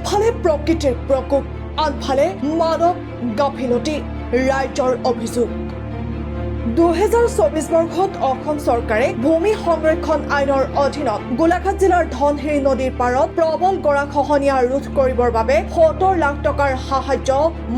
এফালে প্ৰকৃতিৰ প্ৰকোপ, আনফালে মানৱ গাফিলতি, ৰাইজৰ অভিযোগ। 2024 বৰ্ষত অসম চৰকাৰে ভূমি সংৰক্ষণ আইনৰ অধীনত গোলাঘাট জিলাৰ ধনশিৰি নদীৰ পাৰত প্ৰবল গৰাখহনীয়া ৰোধ কৰিবৰ বাবে 70 লাখ টকাৰ সাহায্য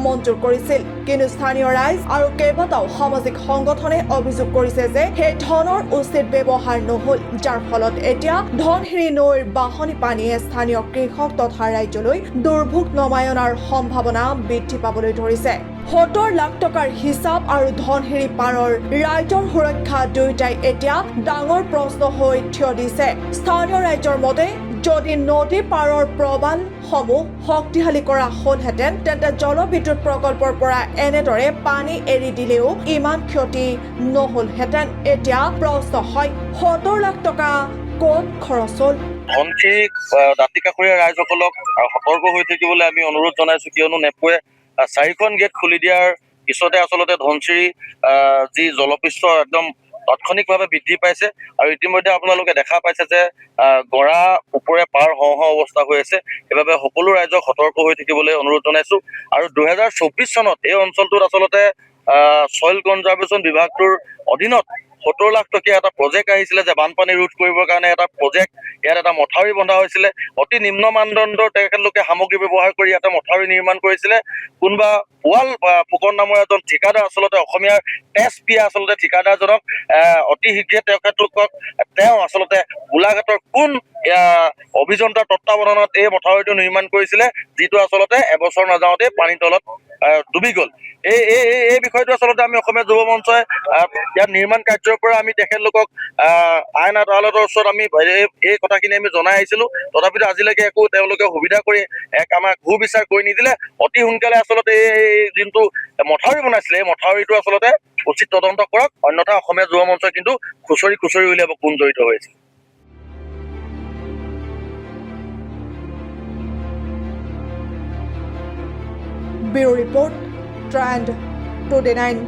মঞ্জুৰ কৰিছিল। কিন্তু স্থানীয় ৰাইজ আৰু কেইবাটাও সামাজিক সংগঠনে অভিযোগ কৰিছে যে সেই ধনৰ উচিত ব্যৱহাৰ নহল, যাৰ ফলত এতিয়া ধনশিৰি নৈৰ বাঢ়নী পানীয়ে স্থানীয় কৃষক তথা ৰাজ্যলৈ দুৰ্ভোগ নমায়নাৰ সম্ভাৱনা বৃদ্ধি পাবলৈ ধৰিছে। 70 লাখ টকাৰ হিচাপ আৰু ধনশিৰি পাৰৰ ৰাইজৰ সুৰক্ষা দুয়োটাই এতিয়া ডাঙৰ প্ৰশ্ন হৈ থিয় দিছে। স্থানীয় ৰাইজৰ মতে যদি নদী পাৰৰ প্ৰবালসমূহ শক্তিশালী কৰা হলহেঁতেন তেন্তে জলবিদ্যুৎ প্ৰকল্পৰ পৰা এনেদৰে পানী এৰি দিলেও ইমান ক্ষতি নহলহেঁতেন। এতিয়া প্ৰশ্ন হয় 70 লাখ টকা ক'ত খৰচ হ'ল? ধনশিৰি দাঁতি কাষৰীয়া ৰাইজসকলক সতৰ্ক হৈ থাকিবলৈ আমি অনুৰোধ জনাইছো, কিয়নো নেপোৱে 4খন গেট খুলি দিয়াৰ পিছতে আচলতে ধনশিৰি যি জলপৃষ্ঠ একদম তাৎক্ষণিকভাৱে বৃদ্ধি পাইছে আৰু ইতিমধ্যে আপোনালোকে দেখা পাইছে যে গৰা ওপৰে পাৰ হওঁ অৱস্থা হৈ আছে। সেইবাবে সকলো ৰাইজক সতৰ্ক হৈ থাকিবলৈ অনুৰোধ জনাইছো। আৰু 2024 চনত এই অঞ্চলটোত আচলতে ছইল কনজাৰ্ভেশ্যন বিভাগটোৰ অধীনত 70 লাখ টকীয়া এটা প্ৰজেক্ট আহিছিলে যে বানপানী ৰোধ কৰিবৰ কাৰণে এটা প্ৰজেক্ট, ইয়াত এটা মথাউৰি বন্ধা হৈছিলে। অতি নিম্ন মানদণ্ডৰ তেখেতলোকে সামগ্ৰী ব্যৱহাৰ কৰি ইয়াতে মথাউৰি নিৰ্মাণ কৰিছিলে। কোনোবা পোৱাল ফুকন নামৰ এজন ঠিকাদাৰ, আচলতে অসমীয়াৰ তেজ পিয়া আচলতে ঠিকাদাৰজনক অতি শীঘ্ৰে তেওঁ আচলতে গোলাঘাটৰ কোন অভিযন্তাৰ তত্বাৱধানত এই মথাউৰিটো নিৰ্মাণ কৰিছিলে, যিটো আচলতে এবছৰ নাযাওঁতে পানীৰ তলত ডুবি গ'ল। এই বিষয়টো আচলতে আমি অসমীয়া যুৱ মঞ্চই ইয়াৰ নিৰ্মাণ কাৰ্যৰ পৰা আমি তেখেতলোকক আইন আদালতৰ ওচৰত আমি এই কথাখিনি আমি জনাই আহিছিলো। তথাপিতো আজিলৈকে একো তেওঁলোকে সুবিধা কৰি আমাক ভূ বিচাৰ কৰি নিদিলে। অতি সোনকালে আচলতে এই যোনটো মথাউৰি বনাইছিলে এই মথাউৰিটো আচলতে উচিত তদন্ত কৰক, অন্যথা অসমীয়া যুৱ মঞ্চই কিন্তু খুচৰি উলিয়াব কোন জড়িত হৈছে। Bureau report, trend today 9।